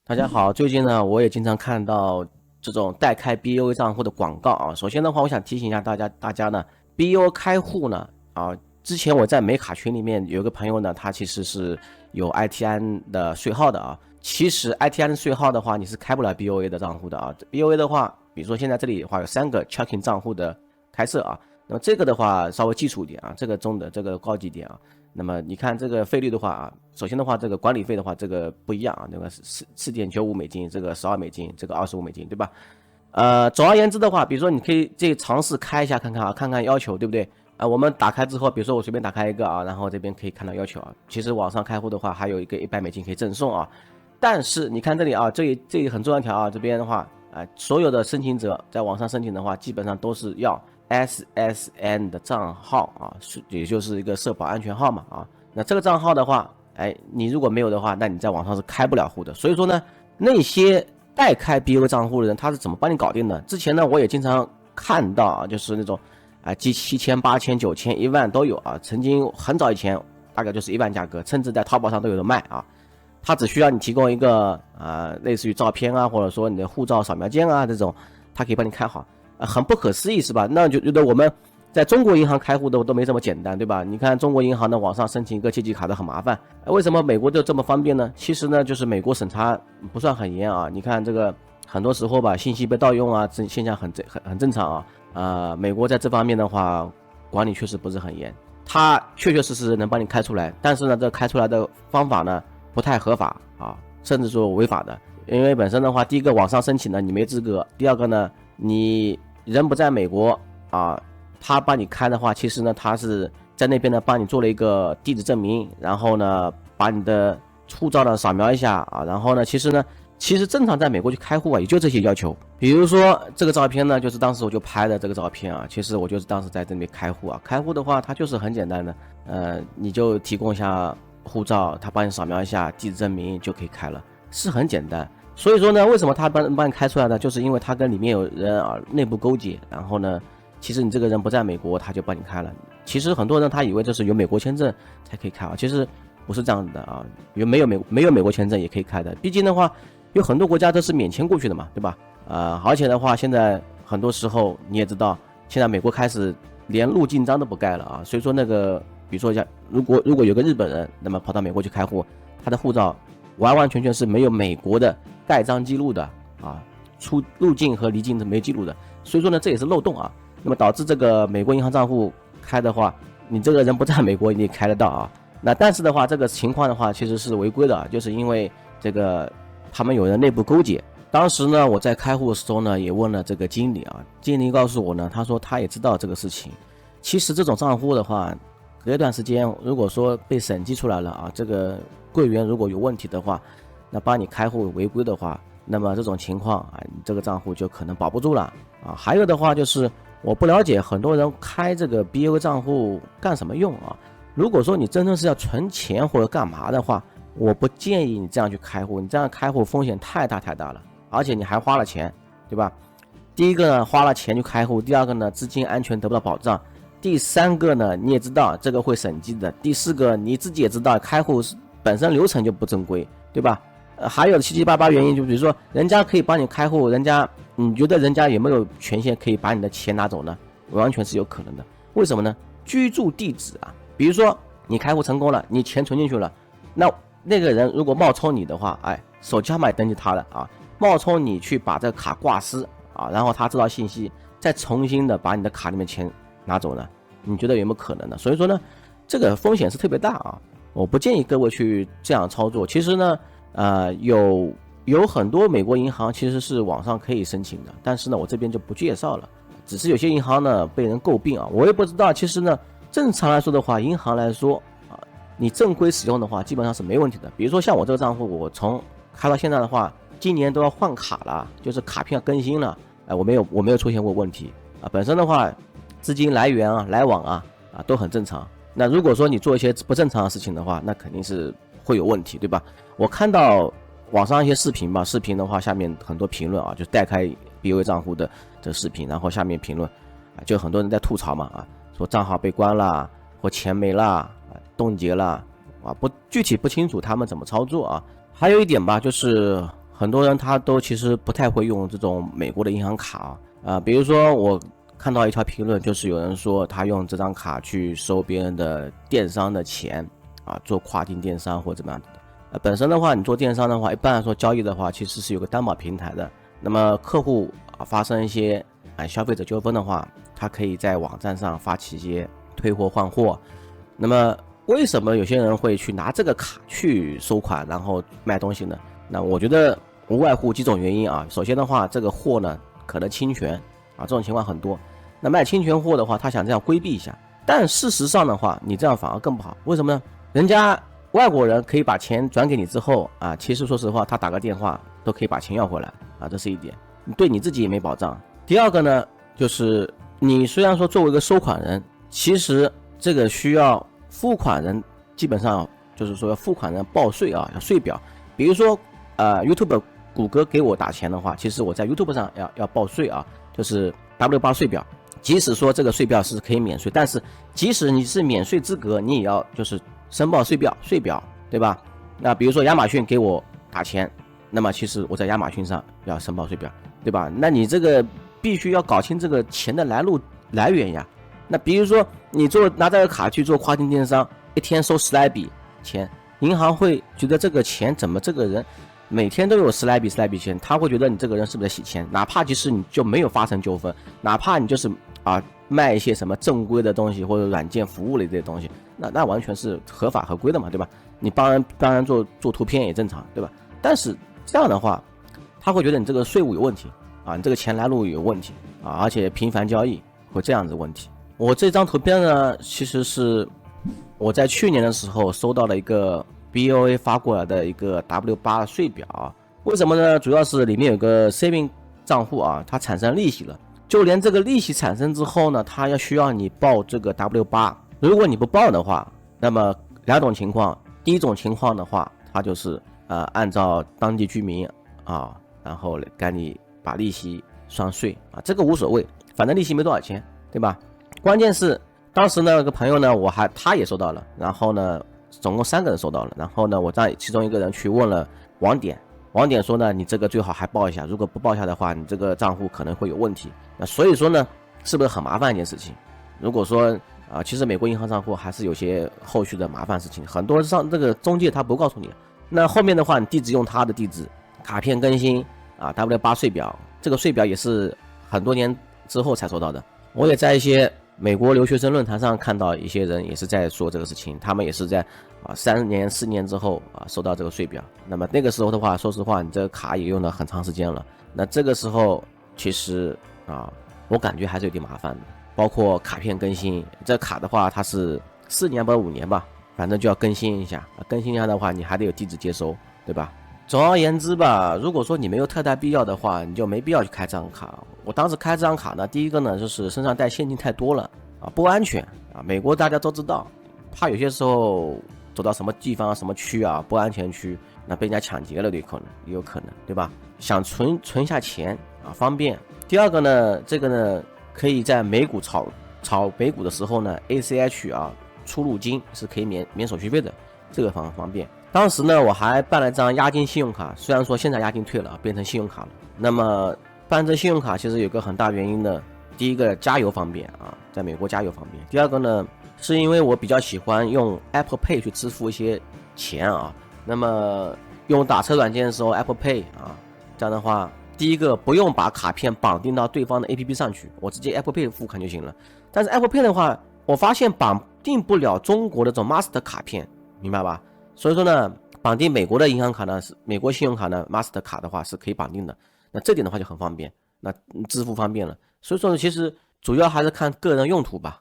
大家好，最近呢，我也经常看到这种代开 BO 账户的广告啊。首先的话，我想提醒一下大家呢，BO 开户呢，之前我在美卡群里面有个朋友呢，他其实是有 ITN 的税号的啊。其实 ITN 的税号的话，你是开不了 BOA 的账户的啊。BOA 的话，比如说现在这里的话有3个 checking 账户的开设啊，那么这个的话稍微基础一点啊，这个中的这个高级点啊。那么你看这个费率的话啊，首先的话，这个管理费的话，这个不一样啊，那个4.95美金，这个12美金，这个25美金，对吧？总而言之的话，比如说你可以这尝试开一下看看啊，看看要求对不对？我们打开之后，比如说我随便打开一个啊，然后这边可以看到要求啊。其实网上开户的话，还有一个100美金可以赠送啊。但是你看这里啊，这里很重要一条啊，这边的话，所有的申请者在网上申请的话，基本上都是要 SSN 的账号啊，也就是一个社保安全号嘛啊。那这个账号的话，你如果没有的话，那你在网上是开不了户的。所以说呢，那些代开 BO 账户的人，他是怎么帮你搞定的？之前呢，我也经常看到啊，就是那种积7000、8000、9000、1万都有啊。曾经很早以前，大概就是1万价格，甚至在淘宝上都有的卖啊。他只需要你提供一个类似于照片啊，或者说你的护照扫描件啊这种，他可以帮你开好，很不可思议是吧？那就觉得我们在中国银行开户都没这么简单，对吧？你看中国银行的网上申请一个借记卡都很麻烦，为什么美国就这么方便呢？其实呢，就是美国审查不算很严啊。你看这个很多时候吧，信息被盗用啊，这现象很正常啊。美国在这方面的话，管理确实不是很严，它确确实实能帮你开出来，但是呢，这开出来的方法呢不太合法啊，甚至说违法的。因为本身的话，第一个网上申请呢你没资格，第二个呢你人不在美国啊，他帮你开的话，其实呢他是在那边呢帮你做了一个地址证明，然后呢把你的护照呢扫描一下啊，然后呢其实正常在美国去开户啊，也就这些要求。比如说这个照片呢，就是当时我就拍的这个照片啊，其实我就是当时在这里开户啊。开户的话，它就是很简单的，你就提供一下护照，他帮你扫描一下地址证明就可以开了，是很简单。所以说呢，为什么他帮你开出来呢？就是因为他跟里面有人啊内部勾结，然后呢，其实你这个人不在美国，他就帮你开了。其实很多人他以为这是有美国签证才可以开啊，其实不是这样的啊，没有美国签证也可以开的。毕竟的话，有很多国家都是免签过去的嘛，对吧？而且的话，现在很多时候你也知道，现在美国开始连入境章都不盖了啊。所以说那个，比如说像如果有个日本人，那么跑到美国去开户，他的护照完完全全是没有美国的盖章记录的啊，入境和离境是没记录的。所以说呢，这也是漏洞啊。那么导致这个美国银行账户开的话，你这个人不在美国你也开得到啊。那但是的话，这个情况的话其实是违规的啊，就是因为这个他们有人内部勾结。当时呢，我在开户的时候呢，也问了这个经理啊，经理告诉我呢，他说他也知道这个事情。其实这种账户的话，隔一段时间如果说被审计出来了啊，这个柜员如果有问题的话，那帮你开户违规的话，那么这种情况啊，你这个账户就可能保不住了啊。还有的话就是我不了解很多人开这个 BO 账户干什么用啊？如果说你真正是要存钱或者干嘛的话，我不建议你这样去开户，你这样开户风险太大了，而且你还花了钱，对吧？第一个呢，花了钱去开户；第二个呢，资金安全得不到保障；第三个呢，你也知道这个会审计的；第四个你自己也知道，开户本身流程就不正规，对吧？还有七七八八原因，就比如说人家可以帮你开户，你觉得人家有没有权限可以把你的钱拿走呢？完全是有可能的。为什么呢？居住地址啊，比如说你开户成功了，你钱存进去了，那个人如果冒充你的话，手机号码也登记他的啊，冒充你去把这个卡挂失啊，然后他知道信息，再重新的把你的卡里面钱拿走呢？你觉得有没有可能呢？所以说呢，这个风险是特别大啊，我不建议各位去这样操作。其实呢，有很多美国银行其实是网上可以申请的，但是呢，我这边就不介绍了。只是有些银行呢被人诟病啊，我也不知道。其实呢，正常来说的话，银行来说啊，你正规使用的话，基本上是没问题的。比如说像我这个账户，我从开到现在的话，今年都要换卡了，就是卡片要更新了，我没有出现过问题啊。本身的话，资金来源啊、来往啊都很正常。那如果说你做一些不正常的事情的话，那肯定是会有问题，对吧？我看到网上一些视频吧，视频的话下面很多评论啊，就代开 BO 账户的这视频，然后下面评论就很多人在吐槽嘛说账号被关了或钱没了冻结了不具体不清楚他们怎么操作啊。还有一点吧，就是很多人他都其实不太会用这种美国的银行卡比如说我看到一条评论，就是有人说他用这张卡去收别人的电商的钱做跨境电商或怎么样的。本身的话，你做电商的话，一般来说交易的话，其实是有个担保平台的。那么客户发生一些消费者纠纷的话，他可以在网站上发起一些退货换货。那么为什么有些人会去拿这个卡去收款然后卖东西呢？那我觉得无外乎几种原因首先的话，这个货呢可能侵权这种情况很多。那卖侵权货的话，他想这样规避一下，但事实上的话，你这样反而更不好。为什么呢？人家外国人可以把钱转给你之后其实说实话，他打个电话都可以把钱要回来这是一点，对你自己也没保障。第二个呢，就是你虽然说作为一个收款人，其实这个需要付款人基本上就是说要付款人报税要税表。比如说YouTube 谷歌给我打钱的话，其实我在 YouTube 上要报税就是 W8 税表。即使说这个税表是可以免税，但是即使你是免税资格，你也要就是申报税表，对吧？那比如说亚马逊给我打钱，那么其实我在亚马逊上要申报税表，对吧？那你这个必须要搞清这个钱的来源呀。那比如说你拿这个卡去做跨境电商，一天收10来笔钱，银行会觉得这个钱怎么这个人每天都有10来笔钱，他会觉得你这个人是不是在洗钱？哪怕其实你就没有发生纠纷，哪怕你就是卖一些什么正规的东西或者软件服务类这些东西，那完全是合法合规的嘛，对吧？你帮人做图片也正常，对吧？但是这样的话，他会觉得你这个税务有问题你这个钱来路有问题而且频繁交易会这样子问题。我这张图片呢，其实是我在去年的时候收到了一个 BOA 发过来的一个 W8 税表。为什么呢？主要是里面有个 saving 账户它产生利息了。就连这个利息产生之后呢，它需要你报这个 W8。如果你不报的话，那么两种情况。第一种情况的话，它就是按照当地居民然后赶你把利息算税这个无所谓，反正利息没多少钱，对吧？关键是当时那个朋友呢，他也收到了，然后呢总共3个人收到了，然后呢我让其中一个人去问了网点说呢，你这个最好还报一下，如果不报一下的话，你这个账户可能会有问题。那所以说呢，是不是很麻烦一件事情？如果说其实美国银行账户还是有些后续的麻烦事情，很多这个中介他不告诉你。那后面的话，你地址用他的地址，卡片更新W8 税表，这个税表也是很多年之后才收到的。我也在一些美国留学生论坛上看到一些人也是在说这个事情，他们也是在3年4年之后收到这个税表。那么那个时候的话，说实话，你这个卡也用了很长时间了。那这个时候其实我感觉还是有点麻烦的，包括卡片更新，这卡的话它是4年不5年吧，反正就要更新一下。更新一下的话，你还得有地址接收，对吧？总而言之吧，如果说你没有特大必要的话，你就没必要去开这张卡。我当时开这张卡呢，第一个呢就是身上带现金太多了不安全美国大家都知道，怕有些时候走到什么地方什么区不安全区，那被人家抢劫了也有可能，对吧？想存下钱方便。第二个呢，这个呢可以在美股炒美股的时候呢 ，ACH 出入金是可以免手续费的，这个方便。当时呢，我还办了一张押金信用卡，虽然说现在押金退了，变成信用卡了。那么办这信用卡其实有个很大原因呢，第一个加油方便在美国加油方便。第二个呢，是因为我比较喜欢用 Apple Pay 去支付一些钱那么用打车软件的时候 Apple Pay 这样的话，第一个不用把卡片绑定到对方的 APP 上去，我直接 Apple Pay 付款就行了。但是 Apple Pay 的话，我发现绑定不了中国的这种 Master 卡片，明白吧？所以说呢，绑定美国的银行卡呢，美国信用卡呢 ，Master 卡的话是可以绑定的。那这点的话就很方便，那支付方便了。所以说呢，其实主要还是看个人用途吧。